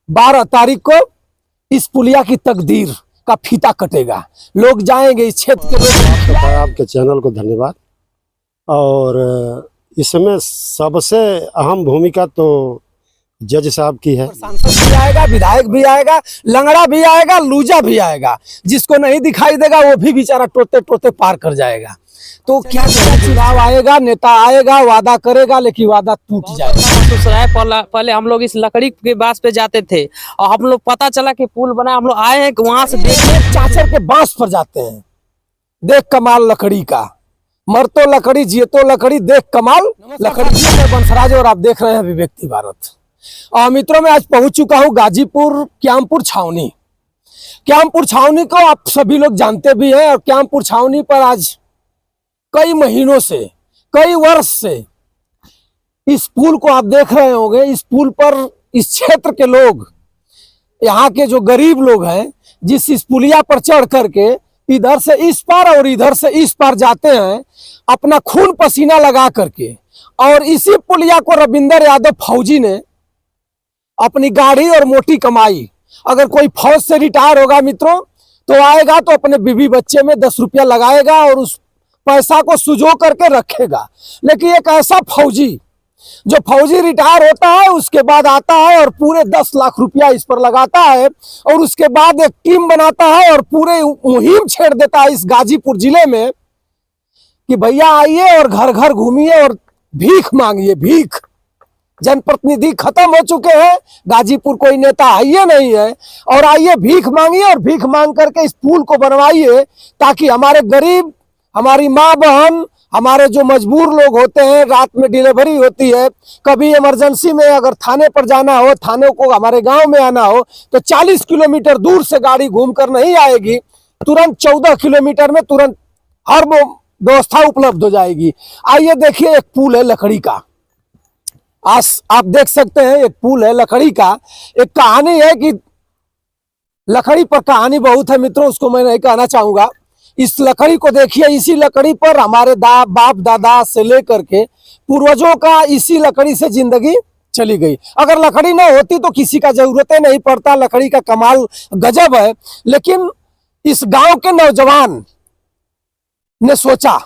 12 तारीख को इस पुलिया की तकदीर का फीता कटेगा। लोग जाएंगे इस क्षेत्र के लोग। आपके चैनल को धन्यवाद। और इसमें सबसे अहम भूमिका तो जज साहब की है। सांसद भी आएगा, विधायक भी आएगा, लंगड़ा भी आएगा, लूजा भी आएगा। जिसको नहीं दिखाई देगा वो भी बेचारा टोते टोते पार कर जाएगा। तो क्या चुनाव आएगा, नेता आएगा, वादा करेगा, लेकिन वादा टूट जाएगा। पहले हम लोग इस लकड़ी के बांस पे जाते थे और हम लोग पता चला कि पुल बना, हम लोग आए हैं वहां से देखने चाचर के बांस पर जाते हैं। देख कमाल लकड़ी का, मरतो लकड़ी जियतो लकड़ी, देख कमाल लकड़ी। मैं बंसराज और आप देख रहे हैं अभिव्यक्ति भारत। और मित्रों में आज पहुंच चुका हूं गाजीपुर क्यामपुर छावनी। क्यामपुर छावनी को आप सभी लोग जानते भी हैं। और क्यामपुर छावनी पर आज कई महीनों से, कई वर्ष से इस पुल को आप देख रहे होंगे। इस पुल पर इस क्षेत्र के लोग, यहाँ के जो गरीब लोग हैं, इस पुलिया पर चढ़ करके इधर से इस पार और इधर से इस पार जाते हैं अपना खून पसीना लगा करके। और इसी पुलिया को रविंदर यादव फौजी ने अपनी गाड़ी और मोटी कमाई, अगर कोई फौज से रिटायर होगा मित्रों तो आएगा तो अपने बीवी बच्चे में 10 रुपया लगाएगा और उस पैसा को सुजो करके रखेगा। लेकिन एक ऐसा फौजी जो फौजी रिटायर होता है उसके बाद आता है और पूरे 10 लाख रुपया इस पर लगाता है और उसके बाद एक टीम बनाता है और पूरे मुहिम छेड़ देता है इस गाजीपुर जिले में कि भैया आइए और घर घर घूमिए और भीख मांगिए। भीख, जनप्रतिनिधि खत्म हो चुके हैं, गाजीपुर कोई नेता आइए नहीं है और आइए भीख मांगिए और भीख मांग करके इस पुल को बनवाइए ताकि हमारे गरीब, हमारी माँ बहन, हमारे जो मजबूर लोग होते हैं, रात में डिलीवरी होती है, कभी इमरजेंसी में अगर थाने पर जाना हो, थाने को हमारे गांव में आना हो तो 40 किलोमीटर दूर से गाड़ी घूम कर नहीं आएगी, तुरंत 14 किलोमीटर में तुरंत हर व्यवस्था उपलब्ध हो जाएगी। आइए देखिए, एक पुल है लकड़ी का, आज आप देख सकते हैं एक पुल है लकड़ी का। एक कहानी है कि लकड़ी पर कहानी बहुत है मित्रों, उसको मैं नहीं कहना चाहूंगा। इस लकड़ी को देखिए, इसी लकड़ी पर हमारे बाप दादा से लेकर के पूर्वजों का इसी लकड़ी से जिंदगी चली गई। अगर लकड़ी न होती तो किसी का जरूरत ही नहीं पड़ता। लकड़ी का कमाल गजब है। लेकिन इस गांव के नौजवान ने सोचा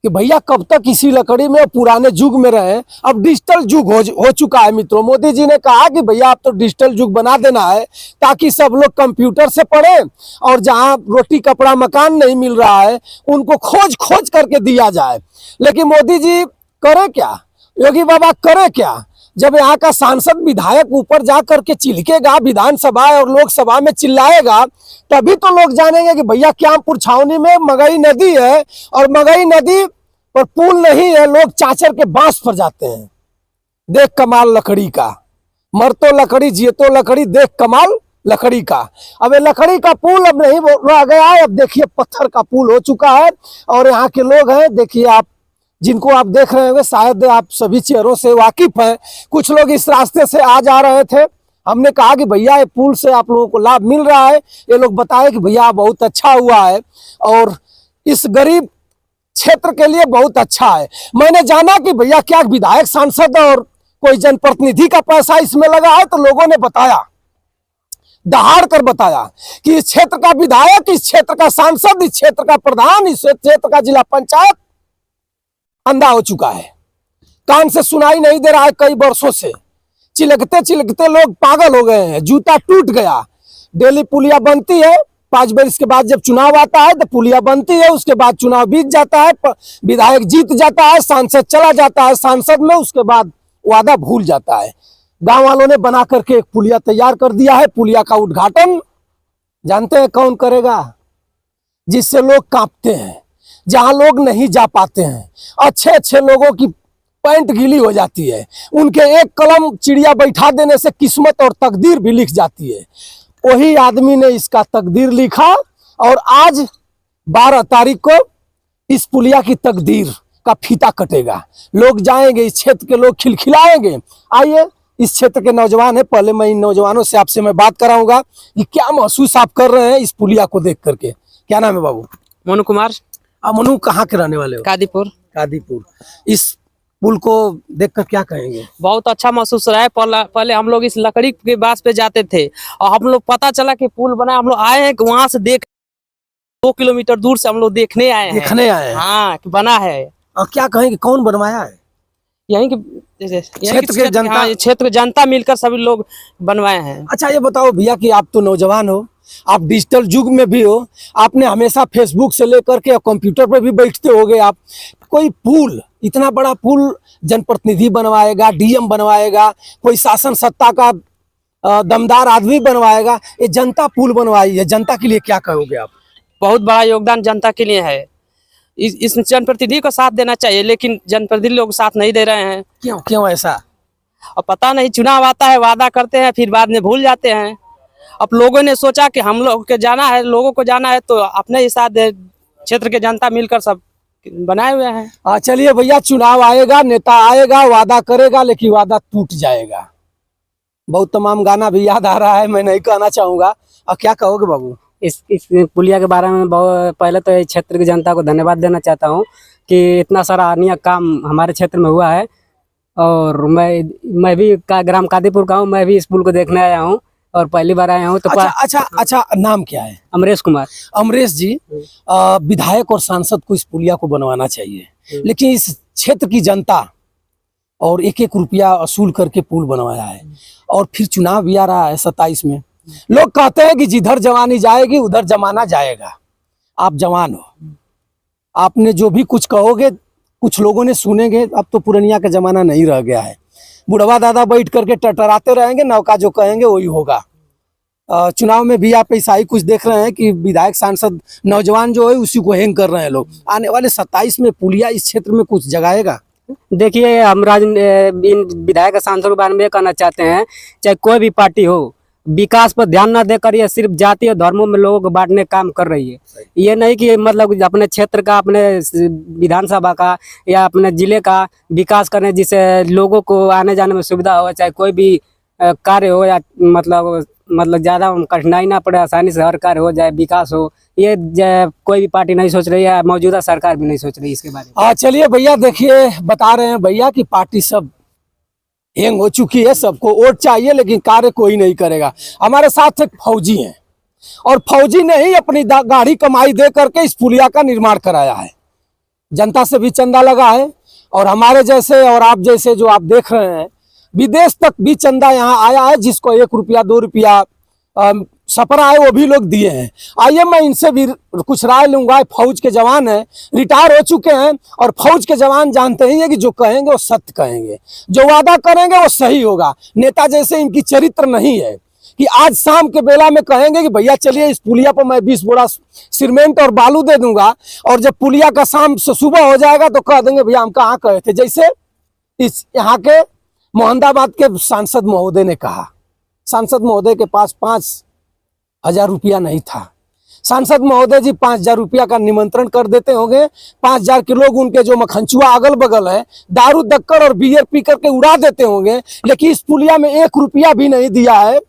कि भैया कब तक इसी लकड़ी में पुराने युग में रहे। अब डिजिटल युग हो चुका है मित्रों। मोदी जी ने कहा कि भैया अब तो डिजिटल युग बना देना है ताकि सब लोग कंप्यूटर से पढ़े और जहां रोटी कपड़ा मकान नहीं मिल रहा है उनको खोज खोज करके दिया जाए। लेकिन मोदी जी करे क्या, योगी बाबा करे क्या, जब यहाँ का सांसद विधायक ऊपर जा करके चिल्केगा विधानसभा और लोकसभा में चिल्लाएगा तभी तो लोग जानेंगे कि भैया क्यामपुर छावनी में मगई नदी है और मगई नदी पर पुल नहीं है। लोग चाचर के बांस पर जाते हैं। देख कमाल लकड़ी का, मरतो लकड़ी जियतो लकड़ी, देख कमाल लकड़ी का। अब ये लकड़ी का पुल अब नहीं रह गया है, अब देखिए पत्थर का पुल हो चुका है। और यहाँ के लोग हैं, देखिए आप, जिनको आप देख रहे होंगे, शायद आप सभी चेहरों से वाकिफ हैं। कुछ लोग इस रास्ते से आ जा रहे थे। हमने कहा कि भैया ये पुल से आप लोगों को लाभ मिल रहा है। ये लोग बताए कि भैया बहुत अच्छा हुआ है और इस गरीब क्षेत्र के लिए बहुत अच्छा है। मैंने जाना कि भैया क्या विधायक, सांसद और कोई जनप्रतिनिधि का पैसा इसमें लगा है, तो लोगों ने बताया, दहाड़ कर बताया कि इस क्षेत्र का विधायक, इस क्षेत्र का सांसद, इस क्षेत्र का प्रधान, इस क्षेत्र का जिला पंचायत अंधा हो चुका है। कान से सुनाई नहीं दे रहा है कई वर्षों से। चिलकते चिलकते लोग पागल हो गए हैं। जूता टूट गया। डेली पुलिया बनती है, 5 बरस के बाद जब चुनाव आता है तो पुलिया बनती है, उसके बाद चुनाव बीत जाता है, विधायक जीत जाता है, सांसद चला जाता है सांसद में, उसके बाद वादा भूल जाता है। गांव वालों ने बना करके एक पुलिया तैयार कर दिया है। पुलिया का उद्घाटन जानते हैं कौन करेगा? जिससे लोग कांपते हैं, जहां लोग नहीं जा पाते हैं। अच्छे अच्छे लोगों की पैंट गीली हो जाती है। उनके एक कलम चिड़िया बैठा देने से किस्मत और तकदीर भी लिख जाती है। वही आदमी ने इसका तकदीर लिखा और आज 12 तारीख को इस पुलिया की तकदीर का फीता कटेगा। लोग जाएंगे, इस क्षेत्र के लोग खिलखिलाएंगे। आइए, इस क्षेत्र के नौजवान है, पहले मैं इन नौजवानों से आपसे मैं बात कराऊंगा कि क्या महसूस आप कर रहे हैं इस पुलिया को देख करके। क्या नाम है बाबू? मनु कुमार। मनु, कहाँ के रहने वाले हो? कादीपुर। कादीपुर। इस पुल को देखकर क्या कहेंगे? बहुत अच्छा महसूस हो रहा है। पहले हम लोग इस लकड़ी के बास पे जाते थे और हम लोग पता चला कि पुल बना, हम लोग आए हैं कि वहां से 2 किलोमीटर दूर से हम लोग देखने आए हैं। देखने आए हैं। हाँ कि बना है। और क्या कहेंगे, कौन बनवाया है? यहीं के क्षेत्र के जनता? हाँ, ये क्षेत्र के जनता मिलकर सभी लोग बनवाए हैं। अच्छा ये बताओ भैया कि आप तो नौजवान हो, आप डिजिटल युग में भी हो, आपने हमेशा फेसबुक से लेकर के कंप्यूटर पे भी बैठते होगे आप। कोई पुल, इतना बड़ा पुल जनप्रतिनिधि बनवाएगा, डीएम बनवाएगा, कोई शासन सत्ता का दमदार आदमी बनवाएगा, ये जनता पुल बनवाई है, जनता के लिए क्या कहोगे आप? बहुत बड़ा योगदान जनता के लिए है। इस जनप्रतिनिधि को साथ देना चाहिए, लेकिन जनप्रतिनिधि लोग साथ नहीं दे रहे हैं। क्यों क्यों ऐसा? और पता नहीं, चुनाव आता है, वादा करते हैं, फिर बाद में भूल जाते हैं। अब लोगों ने सोचा कि हम लोग के जाना है, लोगों को जाना है, तो अपने ही साथ क्षेत्र के जनता मिलकर सब बनाए हुए हैं। चलिए भैया, चुनाव आएगा, नेता आएगा, वादा करेगा, लेकिन वादा टूट जाएगा। बहुत तमाम गाना भी याद आ रहा है, मैं नहीं कहना चाहूंगा। और क्या कहोगे बाबू? इस पुलिया के बारे में बहुत पहले तो इस क्षेत्र की जनता को धन्यवाद देना चाहता हूँ कि इतना सारा अन्य काम हमारे क्षेत्र में हुआ है। और मैं भी ग्राम कादीपुर का हूँ, मैं भी इस पुल को देखने आया हूँ और पहली बार आया हूँ। तो अच्छा, नाम क्या है? अमरेश कुमार। अमरेश जी, विधायक और सांसद को इस पुलिया को बनवाना चाहिए, लेकिन इस क्षेत्र की जनता और 1-1 रुपया वसूल करके पुल बनवाया है। और फिर चुनाव भी आ रहा है 27 में। लोग कहते हैं कि जिधर जवानी जाएगी उधर जमाना जाएगा। आप जवान हो, आपने जो भी कुछ कहोगे कुछ लोगों ने सुनेंगे। अब तो पुरनिया का जमाना नहीं रह गया है, बुढ़वा दादा बैठ करके टटराते रहेंगे, नौका जो कहेंगे वही होगा। चुनाव में भी आप ऐसा ही कुछ देख रहे हैं कि विधायक सांसद नौजवान जो है उसी को हैंग कर रहे हैं लोग। आने वाले 27 में पुलिया इस क्षेत्र में कुछ जगाएगा? देखिए, हम इन विधायक सांसद के बारे में ये कहना चाहते हैं, चाहे कोई भी पार्टी हो, विकास पर ध्यान न देकर ये सिर्फ जाति और धर्मों में लोगों को बांटने का काम कर रही है। ये नहीं कि मतलब अपने क्षेत्र का, अपने विधानसभा का या अपने जिले का विकास करें, जिससे लोगों को आने जाने में सुविधा हो, चाहे कोई भी कार्य हो, या मतलब ज़्यादा कठिनाई ना पड़े, आसानी से हर कार्य हो जाए, विकास हो। ये कोई भी पार्टी नहीं सोच रही है, मौजूदा सरकार भी नहीं सोच रही इसके बारे में। चलिए भैया, देखिए बता रहे हैं भैया कि पार्टी सब हैंग हो चुकी है, सबको वोट चाहिए लेकिन कार्य कोई नहीं करेगा। हमारे साथ एक फौजी हैं और फौजी ने ही अपनी गाड़ी कमाई दे करके इस पुलिया का निर्माण कराया है। जनता से भी चंदा लगा है और हमारे जैसे और आप जैसे जो आप देख रहे हैं, विदेश तक भी चंदा यहाँ आया है। जिसको 1 रुपया 2 रुपया सपना है वो भी लोग दिए हैं। आइए मैं इनसे भी कुछ राय लूंगा। फौज के जवान हैं, रिटायर हो चुके हैं, और फौज के जवान जानते ही हैं कि जो कहेंगे वो सत्य कहेंगे, जो वादा करेंगे वो सही होगा। नेता जैसे इनकी चरित्र नहीं है कि आज शाम के बेला में कहेंगे कि भैया चलिए इस पुलिया पर मैं 20 बोरा सीमेंट और बालू दे दूंगा, और जब पुलिया का शाम से सुबह हो जाएगा तो कह देंगे भैया हम कहाँ कहे थे। जैसे इस यहाँ के मोहम्मदाबाद के सांसद महोदय ने कहा, सांसद महोदय के पास 5,000 रुपया नहीं था। सांसद महोदय जी 5,000 रुपया का निमंत्रण कर देते होंगे। 5,000 के लोग उनके जो मखनचुआ अगल बगल है दारू दक्कड़ और बियर पी करके उड़ा देते होंगे, लेकिन इस पुलिया में 1 रुपया भी नहीं दिया है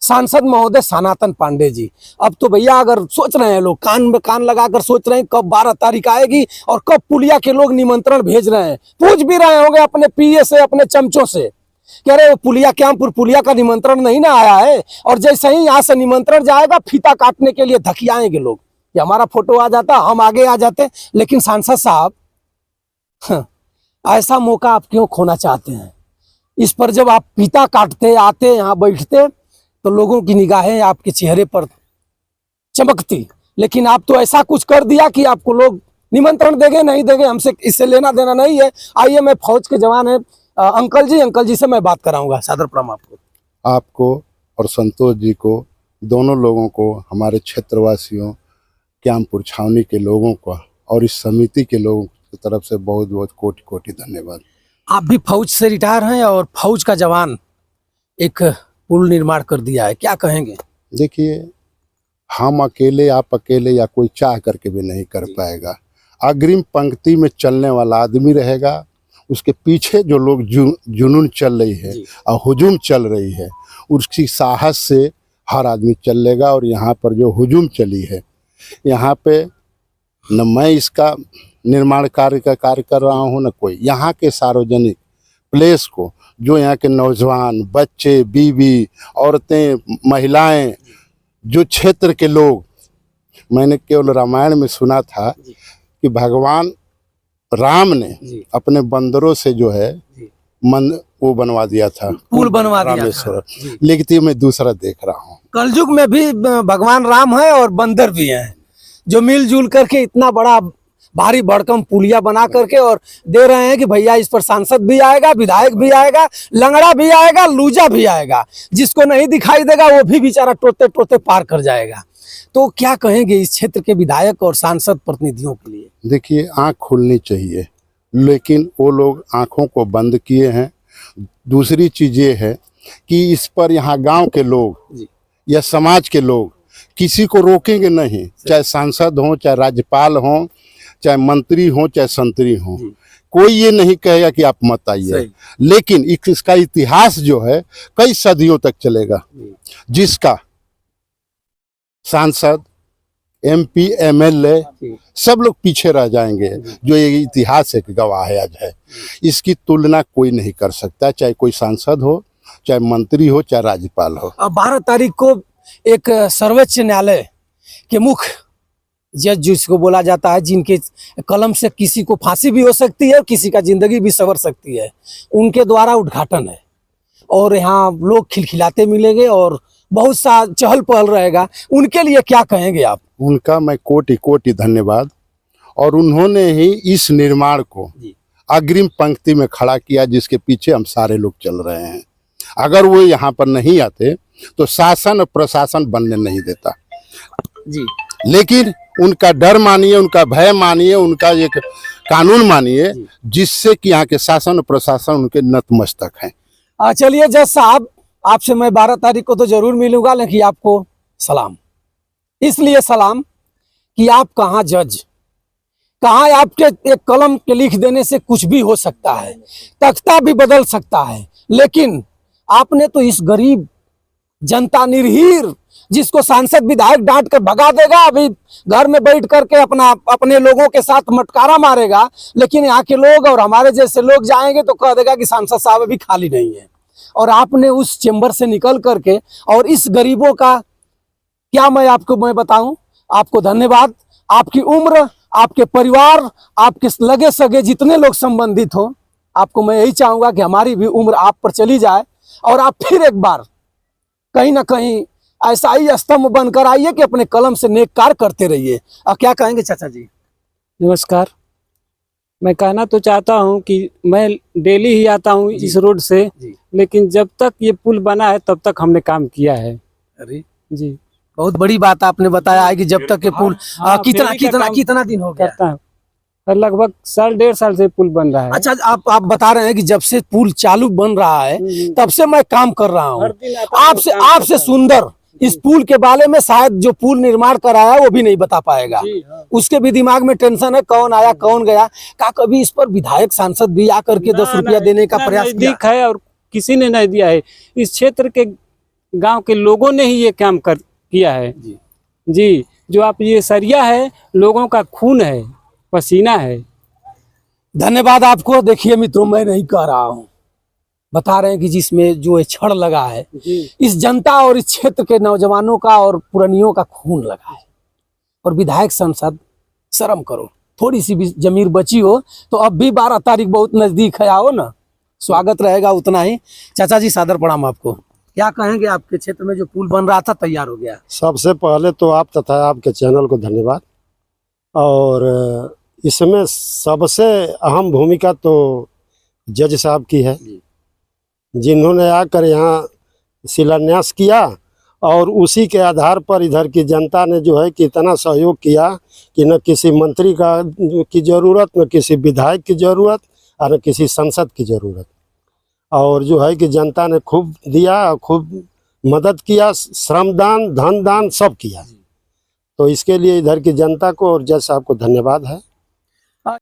सांसद महोदय सनातन पांडे जी। अब तो भैया अगर सोच रहे हैं लोग, कान में कान लगाकर सोच रहे हैं कब 12 तारीख आएगी और कब पुलिया के लोग निमंत्रण भेज रहे हैं। पूछ भी रहे होंगे अपने पीए से, अपने चमचों से, कह रहे पुलिया क्यामपुर पुलिया का निमंत्रण नहीं ना आया है। और जैसे ही यहाँ से निमंत्रण जाएगा फीता काटने के लिए धकियाएंगे लोग कि हमारा फोटो आ जाता, हम आगे आ जाते। लेकिन सांसद साहब, ऐसा मौका आप क्यों खोना चाहते हैं? इस पर जब आप फीता काटते आते यहाँ बैठते तो लोगों की निगाहें आपके चेहरे पर चमकती, लेकिन आप तो ऐसा कुछ कर दिया कि आपको लोग निमंत्रण देंगे नहीं देंगे हमसे इससे लेना देना नहीं है। आइए मैं फौज के जवान है अंकल जी से मैं बात कराऊंगा। सादर प्रणाम आपको और संतोष जी को, दोनों लोगों को, हमारे क्षेत्रवासियों, क्यामपुर छावनी के लोगों को और इस समिति के लोगों की तरफ से बहुत बहुत कोटि कोटि धन्यवाद। आप भी फौज से रिटायर हैं और फौज का जवान एक पुल निर्माण कर दिया है, क्या कहेंगे? देखिए, हम अकेले, आप अकेले या कोई चाह करके भी नहीं कर पाएगा। अग्रिम पंक्ति में चलने वाला आदमी रहेगा, उसके पीछे जो लोग जुनून चल रही है और हुजूम चल रही है, उसकी साहस से हर आदमी चलेगा। और यहाँ पर जो हुजूम चली है, यहाँ पे न मैं इसका निर्माण कार्य का कार्य कर रहा हूँ न कोई। यहाँ के सार्वजनिक प्लेस को, जो यहाँ के नौजवान, बच्चे, बीवी, औरतें, महिलाएं, जो क्षेत्र के लोग, मैंने केवल रामायण में सुना था कि भगवान राम ने अपने बंदरों से जो है मन वो बनवा दिया था, पुल बनवा दिया था। रामेश्वर, लेकिन ये मैं दूसरा देख रहा हूँ। कलयुग में भी भगवान राम है और बंदर भी हैं, जो मिलजुल करके इतना बड़ा भारी भड़कम पुलिया बना करके और दे रहे हैं कि भैया इस पर सांसद भी आएगा, विधायक भी आएगा, लंगड़ा भी आएगा, लूजा भी आएगा, जिसको नहीं दिखाई देगा वो भी बेचारा टोते टोते पार कर जाएगा। तो क्या कहेंगे इस क्षेत्र के विधायक और सांसद प्रतिनिधियों के लिए? देखिए, आँख खुलनी चाहिए, लेकिन वो लोग आँखों को बंद किए हैं। दूसरी चीज़ ये है कि इस पर यहाँ गांव के लोग या समाज के लोग किसी को रोकेंगे नहीं, चाहे सांसद हों, चाहे राज्यपाल हों, चाहे मंत्री हों, चाहे संतरी हों, कोई ये नहीं कहेगा कि आप मत आइए। लेकिन इसका इतिहास जो है कई सदियों तक चलेगा, जिसका सांसद, MP, MLA सब लोग पीछे रह जाएंगे, जो ये इतिहास एक गवाह है आज है। इसकी तुलना कोई नहीं कर सकता, चाहे कोई सांसद हो, चाहे मंत्री हो, चाहे राज्यपाल हो। अब 12 तारीख को एक सर्वोच्च न्यायालय के मुख्य जज जिसको बोला जाता है, जिनके कलम से किसी को फांसी भी हो सकती है और किसी का जिंदगी भी संवर सकती है, उनके द्वारा उद्घाटन है और यहाँ लोग खिलखिलाते मिलेंगे और बहुत सा चहल पहल रहेगा। उनके लिए क्या कहेंगे आप? उनका मैं कोटि कोटि धन्यवाद। और उन्होंने ही इस निर्माण को अग्रिम पंक्ति में खड़ा किया, जिसके पीछे हम सारे लोग चल रहे हैं। अगर वो यहाँ पर नहीं आते तो शासन और प्रशासन बनने नहीं देता जी। लेकिन उनका डर मानिए, उनका भय मानिए, उनका एक कानून मानिए, जिससे कि यहाँ के शासन और प्रशासन उनके नतमस्तक हैं। चलिए जज साहब, आपसे मैं 12 तारीख को तो जरूर मिलूंगा, लेकिन आपको सलाम, इसलिए सलाम कि आप कहाँ जज, कहाँ आपके एक कलम के लिख देने से कुछ भी हो सकता है, तख्ता भी बदल सकता है, लेकिन आपने तो इस गरीब जनता निर्हीर, जिसको सांसद विधायक डांट कर भगा देगा, अभी घर में बैठ करके अपने लोगों के साथ मटकारा मारेगा, लेकिन यहाँ के लोग और हमारे जैसे लोग जाएंगे तो कह देगा कि सांसद साहब अभी खाली नहीं है। और आपने उस चेंबर से निकल करके और इस गरीबों का क्या मैं बताऊं, आपको धन्यवाद। आपकी उम्र, आपके परिवार, आपके लगे सगे जितने लोग संबंधित हो, आपको मैं यही चाहूंगा कि हमारी भी उम्र आप पर चली जाए और आप फिर एक बार कहीं ना कहीं ऐसा ही स्तंभ बनकर आइए कि अपने कलम से नेक कार्य करते रहिए। क्या कहेंगे चाचा जी? नमस्कार। मैं कहना तो चाहता हूं कि मैं डेली ही आता हूं इस रोड से, लेकिन जब तक ये पुल बना है तब तक हमने काम किया है। अरे जी, बहुत बड़ी बात आपने बताया है कि जब तक ये पुल कितना दिन हो गया? करता है लगभग 1.5 साल से पुल बन रहा है। अच्छा, आप बता रहे हैं कि जब से पुल चालू बन रहा है तब से मैं काम कर रहा हूँ। आपसे सुंदर इस पुल के बारे में शायद जो पुल निर्माण कराया वो भी नहीं बता पाएगा। उसके भी दिमाग में टेंशन है, कौन आया कौन गया। क्या कभी इस पर विधायक सांसद भी आकर के 10 रुपया देने का प्रयास किया है? और किसी ने नहीं दिया है। इस क्षेत्र के गांव के लोगों ने ही ये काम किया है जी। जो आप ये सरिया है, लोगों का खून है, पसीना है। धन्यवाद आपको। देखिए मित्रों, मैं नहीं कह रहा हूँ, बता रहे हैं कि जिसमें जो छड़ लगा है, इस जनता और इस क्षेत्र के नौजवानों का और पुरानियों का खून लगा है। और विधायक सांसद, शर्म करो, थोड़ी सी भी जमीर बची हो तो अब भी 12 तारीख बहुत नजदीक है, आओ ना, स्वागत रहेगा उतना ही। चाचा जी सादर प्रणाम आपको। क्या कहेंगे, आपके क्षेत्र में जो पुल बन रहा था तैयार हो गया? सबसे पहले तो आप तथा आपके चैनल को धन्यवाद। और इसमें सबसे अहम भूमिका तो जज साहब की है, जिन्होंने आकर यहाँ शिलान्यास किया और उसी के आधार पर इधर की जनता ने जो है कि इतना सहयोग किया कि न किसी मंत्री की ज़रूरत, न किसी विधायक की ज़रूरत और न किसी सांसद की ज़रूरत। और जो है कि जनता ने खूब दिया, खूब मदद किया, श्रमदान, धन दान सब किया। तो इसके लिए इधर की जनता को और जज साहब को धन्यवाद है।